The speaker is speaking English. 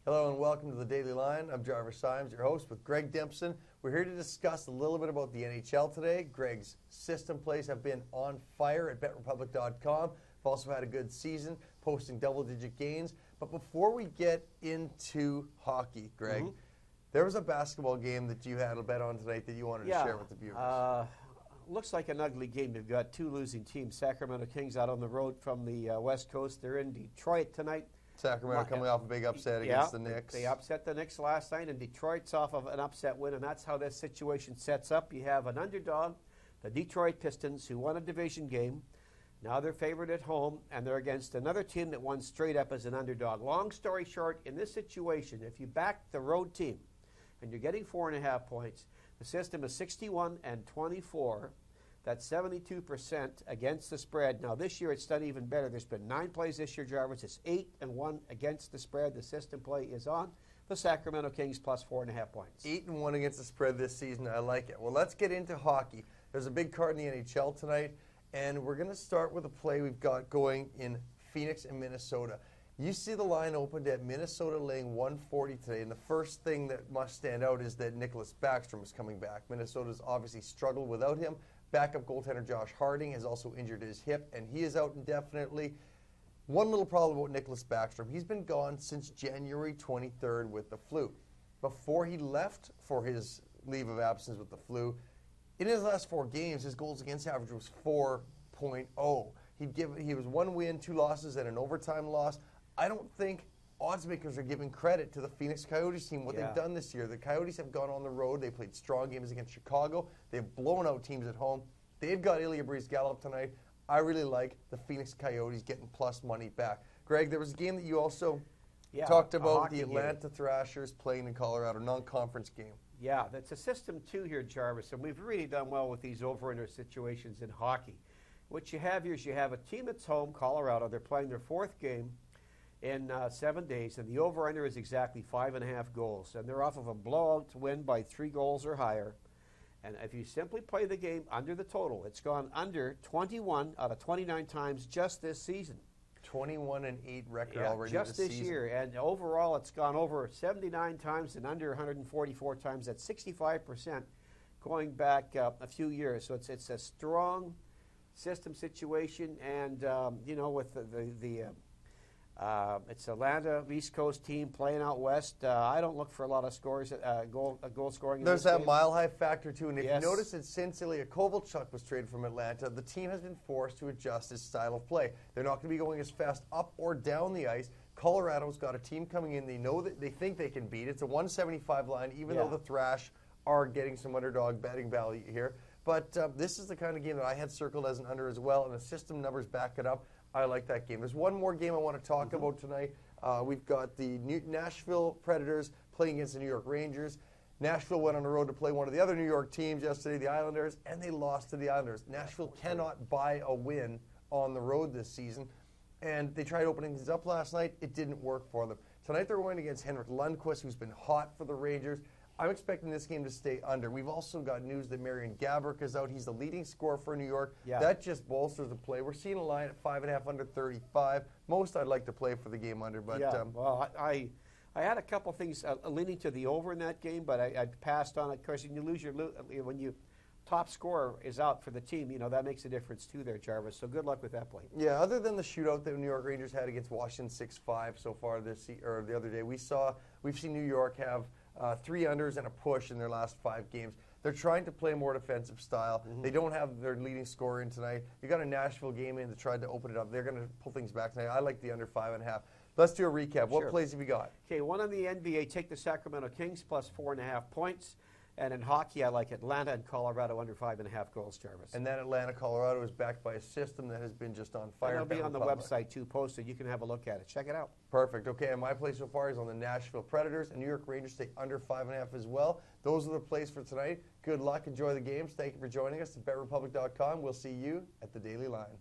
Hello and welcome to the Daily Line. I'm Jarvis Symes, your host with Greg Dempson. We're here to discuss a little bit about the NHL today. Greg's system plays have been on fire at betrepublic.com. We've also had a good season, posting double-digit gains. But before we get into hockey, Greg, there was a basketball game that you had a bet on tonight that you wanted to share with the viewers. Looks like an ugly game. You've got two losing teams. Sacramento Kings out on the road from the West Coast. They're in Detroit tonight. Sacramento coming off a big upset against the Knicks. They upset the Knicks last night, and Detroit's off of an upset win, and that's how this situation sets up. You have an underdog, the Detroit Pistons, who won a division game. Now they're favored at home, and they're against another team that won straight up as an underdog. Long story short, in this situation, if you back the road team and you're getting 4.5 points, the system is 61-24. That's 72% against the spread. Now, this year it's done even better. There's been 9 plays this year, Jarvis. It's 8-1 against the spread. The system play is on the Sacramento Kings plus 4.5 points. 8-1 against the spread this season. I like it. Well, let's get into hockey. There's a big card in the NHL tonight, and we're going to start with a play we've got going in Phoenix and Minnesota. You see the line opened at Minnesota laying 140 today, and the first thing that must stand out is that Nicholas Backstrom is coming back. Minnesota's obviously struggled without him. Backup goaltender Josh Harding has also injured his hip, and he is out indefinitely. One little problem about Nicholas Backstrom, he's been gone since January 23rd with the flu. Before he left for his leave of absence with the flu, in his last 4 games, his goals against average was 4.0. He was 1 win, 2 losses, and an overtime loss. I don't think odds makers are giving credit to the Phoenix Coyotes team, what they've done this year. The Coyotes have gone on the road. They played strong games against Chicago. They've blown out teams at home. They've got Ilya Bryzgalov tonight. I really like the Phoenix Coyotes getting plus money back. Greg, there was a game that you also talked about, the Atlanta Thrashers playing in Colorado, non-conference game. Yeah, that's a system 2 here, Jarvis, and we've really done well with these over-under situations in hockey. What you have here is you have a team that's home, Colorado. They're playing their 4th game in 7 days, and the over-under is exactly 5.5 goals. And they're off of a blowout win by 3 goals or higher. And if you simply play the game under the total, it's gone under 21 out of 29 times just this season. 21-8 record already just this season. Year. And overall, it's gone over 79 times and under 144 times. That's 65% going back a few years. So it's a strong system situation. And, with it's Atlanta, East Coast team playing out west. I don't look for a lot of scores, goal scoring. There's that mile-high factor, too. And if you notice that since Ilya Kovalchuk was traded from Atlanta, the team has been forced to adjust its style of play. They're not going to be going as fast up or down the ice. Colorado's got a team coming in. They know that they think they can beat. It's a 175 line, even though the Thrash are getting some underdog betting value here. But this is the kind of game that I had circled as an under as well, and the system numbers back it up. I like that game. There's one more game I want to talk about tonight. We've got the Nashville Predators playing against the New York Rangers. Nashville went on the road to play one of the other New York teams yesterday, the Islanders, and they lost to the Islanders. Nashville cannot buy a win on the road this season, and they tried opening things up last night. It didn't work for them. Tonight they're going against Henrik Lundqvist, who's been hot for the Rangers. I'm expecting this game to stay under. We've also got news that Marian Gaborik is out. He's the leading scorer for New York. That just bolsters the play. We're seeing a line at 5.5 under 35. Most I'd like to play for the game under. But well, I had a couple things leaning to the over in that game, but I passed on it because you lose when you top scorer is out for the team. That makes a difference too there, Jarvis. So good luck with that play. Yeah, other than the shootout that the New York Rangers had against Washington 6-5 so far the other day, we've seen New York have 3 unders and a push in their last 5 games. They're trying to play more defensive style. They don't have their leading scorer in tonight. You got a Nashville game in to try to open it up. They're going to pull things back tonight. I like the under 5.5. Let's do a recap. What plays have you got? Okay, one on the NBA. Take the Sacramento Kings plus 4.5 points. And in hockey, I like Atlanta and Colorado under 5.5 goals, Jarvis. And then Atlanta, Colorado is backed by a system that has been just on fire. And it'll be on the website, too, posted. You can have a look at it. Check it out. Perfect. Okay, and my play so far is on the Nashville Predators, and New York Rangers take under 5.5 as well. Those are the plays for tonight. Good luck. Enjoy the games. Thank you for joining us at betrepublic.com. We'll see you at the Daily Line.